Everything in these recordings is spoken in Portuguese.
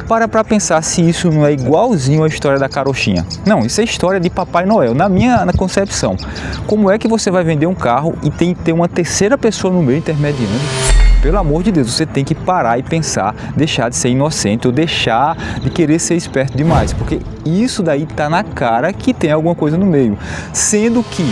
Para pensar se isso não é igualzinho à história da carochinha. Não, isso é história de Papai Noel, na concepção. Como é que você vai vender um carro e tem que ter uma terceira pessoa no meio intermediando? Pelo amor de Deus, você tem que parar e pensar, deixar de ser inocente ou deixar de querer ser esperto demais, porque isso daí tá na cara que tem alguma coisa no meio. Sendo que,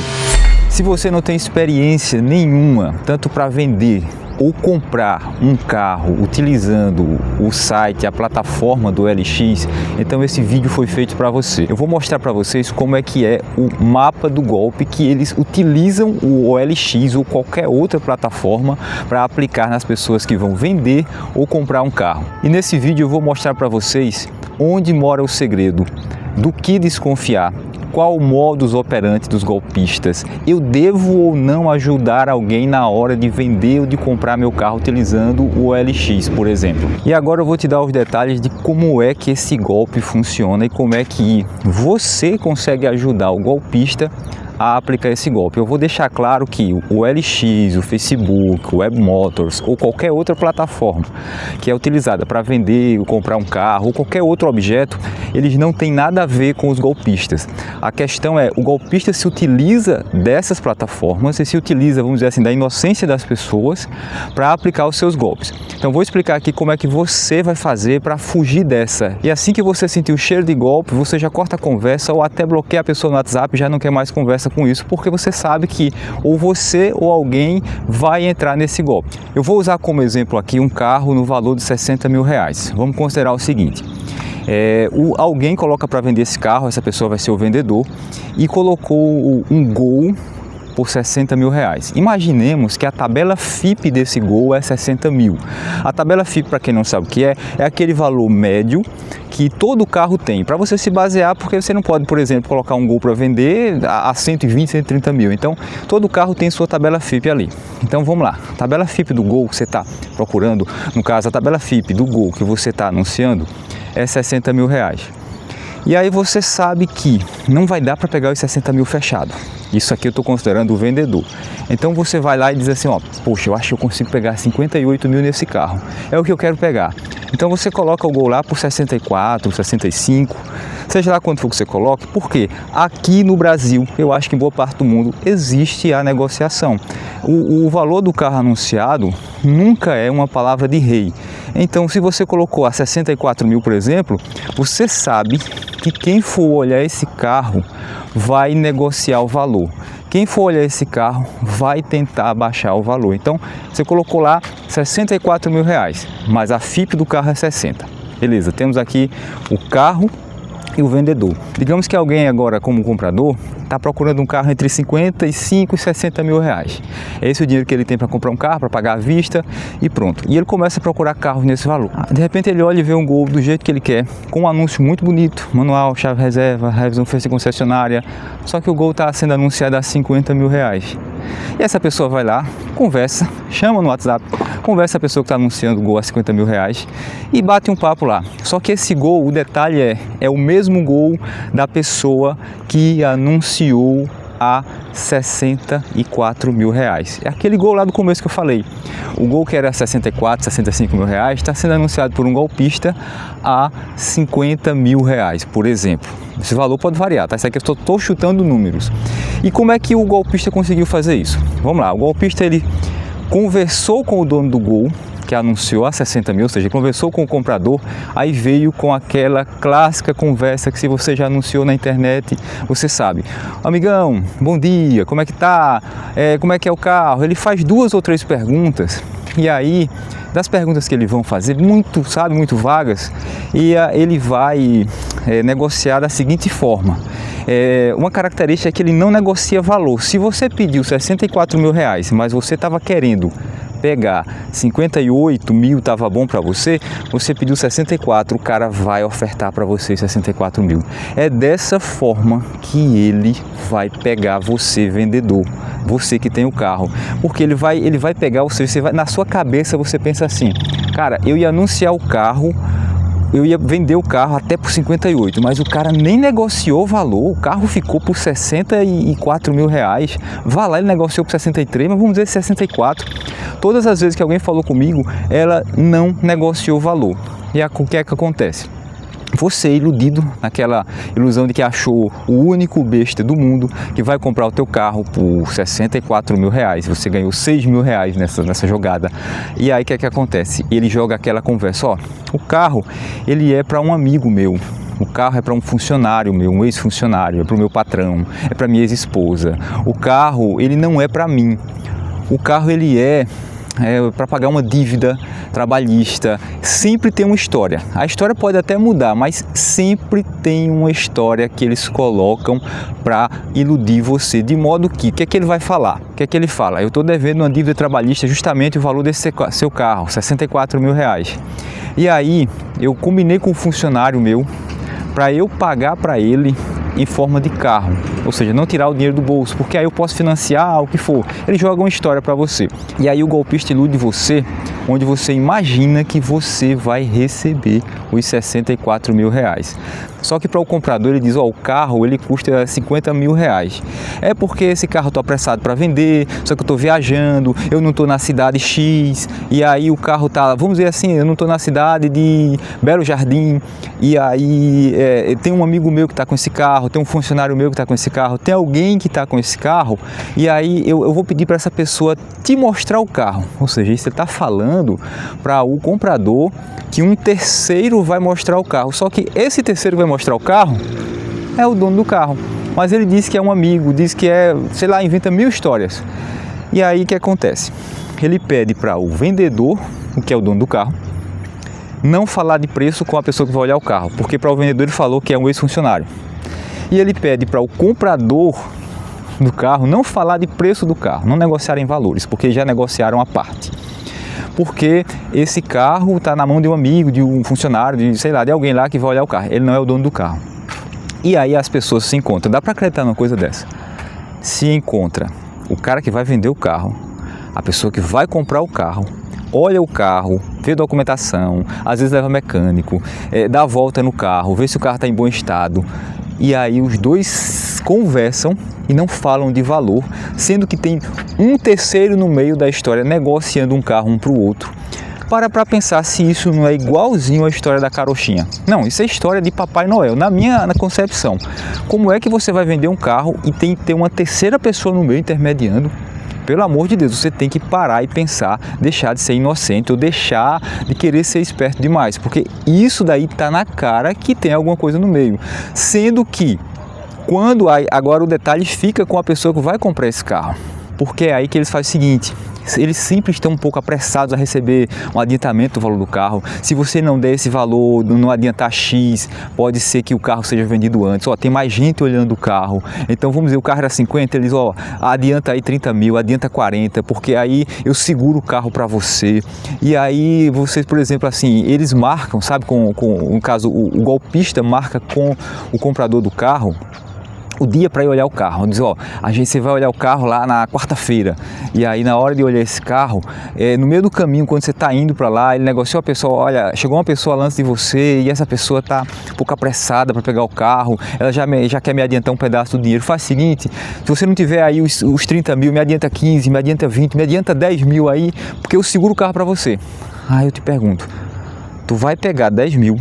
se você não tem experiência nenhuma, tanto para vender ou comprar um carro utilizando o site, a plataforma do OLX, então esse vídeo foi feito para você. Eu vou mostrar para vocês como é que é o mapa do golpe que eles utilizam o OLX ou qualquer outra plataforma para aplicar nas pessoas que vão vender ou comprar um carro. E nesse vídeo eu vou mostrar para vocês onde mora o segredo, do que desconfiar, qual o modus operandi dos golpistas, eu devo ou não ajudar alguém na hora de vender ou de comprar meu carro utilizando o OLX, por exemplo. E agora eu vou te dar os detalhes de como é que esse golpe funciona e como é que você consegue ajudar o golpista a aplicar esse golpe. Eu vou deixar claro que o OLX, o Facebook, o Webmotors ou qualquer outra plataforma que é utilizada para vender ou comprar um carro ou qualquer outro objeto, eles não têm nada a ver com os golpistas. A questão é, o golpista se utiliza dessas plataformas e se utiliza, vamos dizer assim, da inocência das pessoas para aplicar os seus golpes. Então vou explicar aqui como é que você vai fazer para fugir dessa. E assim que você sentir o cheiro de golpe, você já corta a conversa ou até bloqueia a pessoa no WhatsApp e já não quer mais conversa com isso, porque você sabe que ou você ou alguém vai entrar nesse golpe. Eu vou usar como exemplo aqui um carro no valor de 60 mil reais. Vamos considerar o seguinte: alguém coloca para vender esse carro, essa pessoa vai ser o vendedor, e colocou um Gol por 60 mil reais. Imaginemos que a tabela FIPE desse Gol é 60 mil. A tabela FIPE, para quem não sabe o que é aquele valor médio que todo carro tem, para você se basear, porque você não pode, por exemplo, colocar um Gol para vender a 120, 130 mil. Então, todo carro tem sua tabela FIPE ali. Então, vamos lá. A tabela FIPE do Gol que você está procurando, no caso, a tabela FIPE do Gol que você está anunciando, é 60 mil reais. E aí você sabe que não vai dar para pegar os 60 mil fechado. Isso aqui eu estou considerando o vendedor. Então você vai lá e diz assim, ó, poxa, eu acho que eu consigo pegar 58 mil nesse carro. É o que eu quero pegar. Então você coloca o Gol lá por 64, 65, seja lá quanto for que você coloque, porque aqui no Brasil, eu acho que em boa parte do mundo, existe a negociação. O valor do carro anunciado nunca é uma palavra de rei. Então, se você colocou a 64 mil, por exemplo, você sabe que quem for olhar esse carro vai negociar o valor. Quem for olhar esse carro vai tentar baixar o valor. Então, você colocou lá 64 mil reais, mas a FIPE do carro é 60. Beleza, temos aqui o carro e o vendedor. Digamos que alguém agora, como comprador, está procurando um carro entre 55 e 60 mil reais. É esse o dinheiro que ele tem para comprar um carro, para pagar à vista e pronto. E ele começa a procurar carros nesse valor. De repente ele olha e vê um Gol do jeito que ele quer, com um anúncio muito bonito, manual, chave reserva, revisão feita em concessionária, só que o Gol está sendo anunciado a 50 mil reais. E essa pessoa vai lá, conversa, chama no WhatsApp, conversa a pessoa que está anunciando o Gol a 50 mil reais e bate um papo lá. Só que esse Gol, o detalhe é o mesmo Gol da pessoa que anunciou a 64 mil reais. É aquele Gol lá do começo que eu falei. O Gol que era 64, 65 mil reais está sendo anunciado por um golpista a 50 mil reais, por exemplo. Esse valor pode variar, tá? Isso aqui eu estou chutando números. E como é que o golpista conseguiu fazer isso? Vamos lá, o golpista ele conversou com o dono do Gol, que anunciou a 60 mil, ou seja, conversou com o comprador, aí veio com aquela clássica conversa que se você já anunciou na internet, você sabe. Amigão, bom dia, como é que tá? Como é que é o carro? Ele faz 2 ou 3 perguntas, e aí, das perguntas que eles vão fazer, muito vagas, e ele vai negociar da seguinte forma. Uma característica é que ele não negocia valor. Se você pediu 64 mil reais, mas você estava querendo pegar 58 mil, estava bom para você, você pediu 64, o cara vai ofertar para você 64 mil. É dessa forma que ele vai pegar você, vendedor, você que tem o carro, porque ele vai pegar você vai, na sua cabeça você pensa assim, cara, eu ia anunciar o carro eu ia vender o carro até por 58, mas o cara nem negociou o valor, o carro ficou por 64 mil reais, vá lá, ele negociou por 63, mas vamos dizer 64. Todas as vezes que alguém falou comigo, ela não negociou o valor. E o que é que acontece? Você iludido naquela ilusão de que achou o único besta do mundo que vai comprar o teu carro por 64 mil reais, você ganhou 6 mil reais nessa jogada. E aí o que é que acontece? Ele joga aquela conversa, ó, o carro ele é para um amigo meu, o carro é para um funcionário meu, um ex-funcionário, é para o meu patrão, é para minha ex-esposa, o carro ele não é para mim, o carro ele é para pagar uma dívida trabalhista. Sempre tem uma história. A história pode até mudar, mas sempre tem uma história que eles colocam para iludir você, de modo que, o que é que ele vai falar? O que é que ele fala? Eu estou devendo uma dívida trabalhista, justamente o valor desse seu carro, 64 mil reais. E aí, eu combinei com um funcionário meu para eu pagar para ele em forma de carro, ou seja, não tirar o dinheiro do bolso, porque aí eu posso financiar o que for. Ele joga uma história para você. E aí o golpista ilude você, onde você imagina que você vai receber os 64 mil reais. Só que para o comprador ele diz, ó, o carro ele custa 50 mil reais. É porque esse carro eu estou apressado para vender, só que eu estou viajando, eu não estou na cidade X, e aí o carro tá, vamos dizer assim, eu não estou na cidade de Belo Jardim, e aí tem um amigo meu que está com esse carro, tem um funcionário meu que está com esse carro, tem alguém que está com esse carro, e aí eu vou pedir para essa pessoa te mostrar o carro. Ou seja, você está falando para o comprador que um terceiro vai mostrar o carro, só que esse terceiro vai mostrar o carro é o dono do carro, mas ele diz que é um amigo, diz que é, sei lá, inventa mil histórias. E aí o que acontece? Ele pede para o vendedor, que é o dono do carro, não falar de preço com a pessoa que vai olhar o carro, porque para o vendedor ele falou que é um ex-funcionário. E ele pede para o comprador do carro não falar de preço do carro, não negociarem valores, porque já negociaram a parte. Porque esse carro está na mão de um amigo, de um funcionário, de, sei lá, de alguém lá que vai olhar o carro. Ele não é o dono do carro. E aí as pessoas se encontram. Dá para acreditar numa coisa dessa? Se encontra o cara que vai vender o carro, a pessoa que vai comprar o carro, olha o carro, vê documentação, às vezes leva mecânico, dá a volta no carro, vê se o carro está em bom estado. E aí os dois conversam e não falam de valor, sendo que tem um terceiro no meio da história negociando um carro um para o outro. Para pensar se isso não é igualzinho à história da carochinha. Não, isso é história de Papai Noel, na minha concepção. Como é que você vai vender um carro e tem que ter uma terceira pessoa no meio intermediando? Pelo amor de Deus, você tem que parar e pensar, deixar de ser inocente ou deixar de querer ser esperto demais, porque isso daí tá na cara que tem alguma coisa no meio. Sendo que, agora o detalhe fica com a pessoa que vai comprar esse carro, porque é aí que eles fazem o seguinte: eles sempre estão um pouco apressados a receber um adiantamento do valor do carro. Se você não der esse valor, não adiantar X, pode ser que o carro seja vendido antes. Ó, tem mais gente olhando o carro. Então vamos dizer, o carro era 50, eles, ó, adianta aí 30 mil, adianta 40, porque aí eu seguro o carro para você. E aí vocês, por exemplo, assim, eles marcam, sabe, no caso, o golpista marca com o comprador do carro o dia para ir olhar o carro. Diz, ó, você vai olhar o carro lá na quarta-feira, e aí na hora de olhar esse carro, no meio do caminho, quando você está indo para lá, ele negociou a pessoa, olha, chegou uma pessoa antes de você e essa pessoa está um pouco apressada para pegar o carro, ela já quer me adiantar um pedaço do dinheiro. Faz o seguinte, se você não tiver aí os 30 mil, me adianta 15, me adianta 20, me adianta 10 mil aí, porque eu seguro o carro para você. Aí eu te pergunto, tu vai pegar 10 mil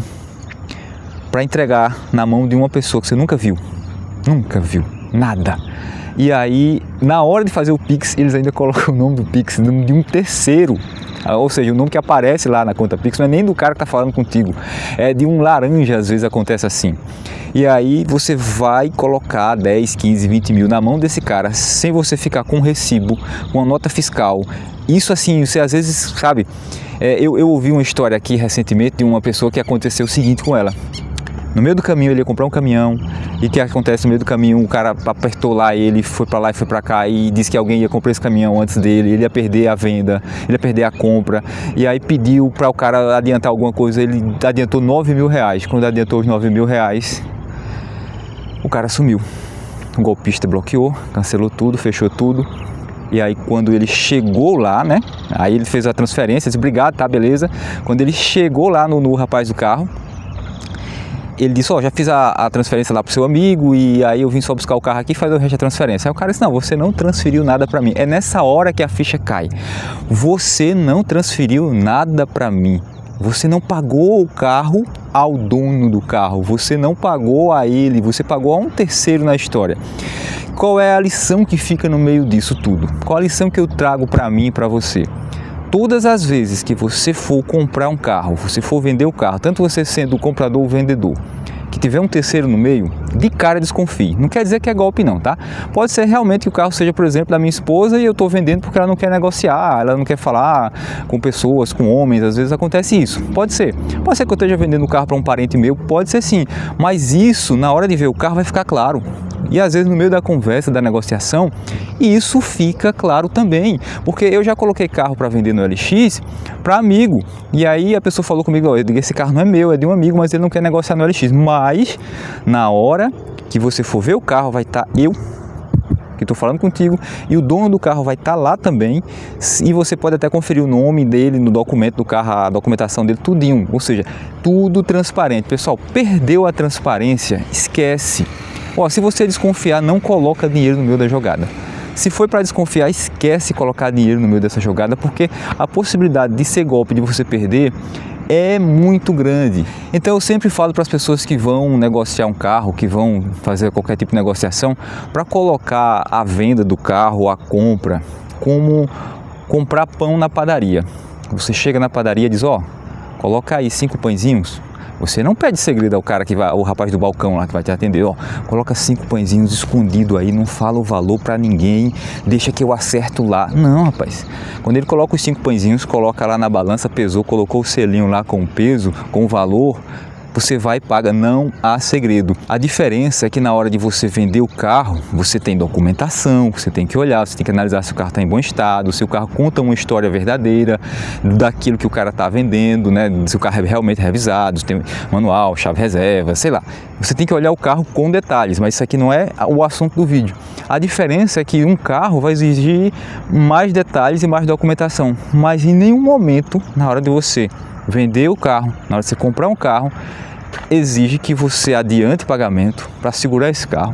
para entregar na mão de uma pessoa que você nunca viu, nada. E aí, na hora de fazer o Pix, eles ainda colocam o nome do Pix, o nome de um terceiro. Ou seja, o nome que aparece lá na conta Pix não é nem do cara que está falando contigo, é de um laranja, às vezes acontece assim. E aí você vai colocar 10, 15, 20 mil na mão desse cara, sem você ficar com um recibo, com uma nota fiscal. Isso assim, você às vezes, sabe, eu ouvi uma história aqui recentemente de uma pessoa que aconteceu o seguinte com ela. No meio do caminho ele ia comprar um caminhão, e o que acontece no meio do caminho? O cara apertou lá, ele foi para lá e foi para cá e disse que alguém ia comprar esse caminhão antes dele, ele ia perder a venda, ele ia perder a compra, e aí pediu para o cara adiantar alguma coisa, ele adiantou 9 mil reais. Quando adiantou os 9 mil reais, o cara sumiu. O golpista bloqueou, cancelou tudo, fechou tudo. E aí quando ele chegou lá, né, aí ele fez a transferência, disse, obrigado, tá, beleza. Quando ele chegou lá no rapaz do carro, ele disse, ó, já fiz a transferência lá pro seu amigo e aí eu vim só buscar o carro aqui e fazer o resto da transferência. Aí o cara disse, não, você não transferiu nada para mim. É nessa hora que a ficha cai. Você não transferiu nada para mim. Você não pagou o carro ao dono do carro, você não pagou a ele, você pagou a um terceiro na história. Qual é a lição que fica no meio disso tudo? Qual a lição que eu trago para mim e para você? Todas as vezes que você for comprar um carro, você for vender o carro, tanto você sendo o comprador ou o vendedor, que tiver um terceiro no meio, de cara desconfie. Não quer dizer que é golpe não, tá? Pode ser realmente que o carro seja, por exemplo, da minha esposa e eu estou vendendo porque ela não quer negociar, ela não quer falar com pessoas, com homens, às vezes acontece isso. Pode ser que eu esteja vendendo o carro para um parente meu, pode ser sim, mas isso, na hora de ver o carro, vai ficar claro. E às vezes no meio da conversa, da negociação, isso fica claro também, porque eu já coloquei carro para vender no LX para amigo, e aí a pessoa falou comigo, ó, esse carro não é meu, é de um amigo, mas ele não quer negociar no LX, mas na hora que você for ver o carro vai estar eu, que estou falando contigo, e o dono do carro vai estar lá também, e você pode até conferir o nome dele no documento do carro, a documentação dele, tudinho, ou seja, tudo transparente. Pessoal, perdeu a transparência, esquece. Ó, se você desconfiar, não coloca dinheiro no meio da jogada. Se foi para desconfiar, esquece colocar dinheiro no meio dessa jogada, porque a possibilidade de ser golpe, de você perder, é muito grande. Então eu sempre falo para as pessoas que vão negociar um carro, que vão fazer qualquer tipo de negociação, para colocar a venda do carro, a compra, como comprar pão na padaria. Você chega na padaria e diz, ó, coloca aí 5 pãezinhos. Você não pede segredo ao cara que vai, o rapaz do balcão lá que vai te atender, ó, coloca 5 pãezinhos escondido aí, não fala o valor para ninguém, deixa que eu acerto lá. Não, rapaz. Quando ele coloca os 5 pãezinhos, coloca lá na balança, pesou, colocou o selinho lá com o peso, com o valor, você vai e paga, não há segredo. A diferença é que na hora de você vender o carro, você tem documentação, você tem que olhar, você tem que analisar se o carro está em bom estado, se o carro conta uma história verdadeira daquilo que o cara está vendendo, né? Se o carro é realmente revisado, se tem manual, chave reserva, sei lá. Você tem que olhar o carro com detalhes, mas isso aqui não é o assunto do vídeo. A diferença é que um carro vai exigir mais detalhes e mais documentação, mas em nenhum momento, na hora de você vender o carro, na hora de você comprar um carro, exige que você adiante pagamento para segurar esse carro,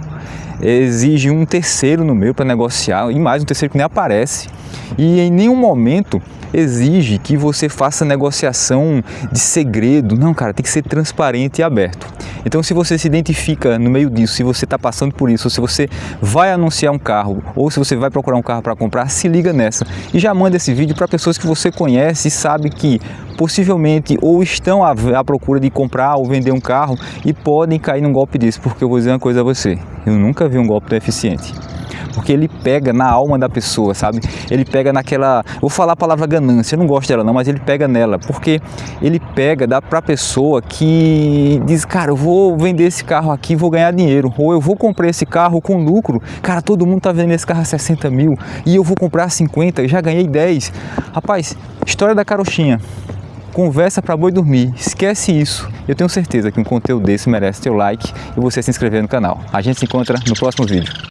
exige um terceiro no meio para negociar, e mais um terceiro que nem aparece, e em nenhum momento exige que você faça negociação de segredo. Não, cara, tem que ser transparente e aberto. Então, se você se identifica no meio disso, se você está passando por isso, ou se você vai anunciar um carro, ou se você vai procurar um carro para comprar, se liga nessa e já manda esse vídeo para pessoas que você conhece e sabe que possivelmente ou estão à procura de comprar ou vender um carro e podem cair num golpe desse, porque eu vou dizer uma coisa a você, eu nunca vi um golpe tão eficiente. Porque ele pega na alma da pessoa, sabe? Ele pega naquela... Vou falar a palavra ganância, eu não gosto dela não, mas ele pega nela. Porque ele pega, dá pra pessoa que diz, cara, eu vou vender esse carro aqui, vou ganhar dinheiro. Ou eu vou comprar esse carro com lucro. Cara, todo mundo tá vendendo esse carro a 60 mil e eu vou comprar 50, já ganhei 10. Rapaz, história da carochinha. Conversa para boi dormir, esquece isso. Eu tenho certeza que um conteúdo desse merece teu like e você se inscrever no canal. A gente se encontra no próximo vídeo.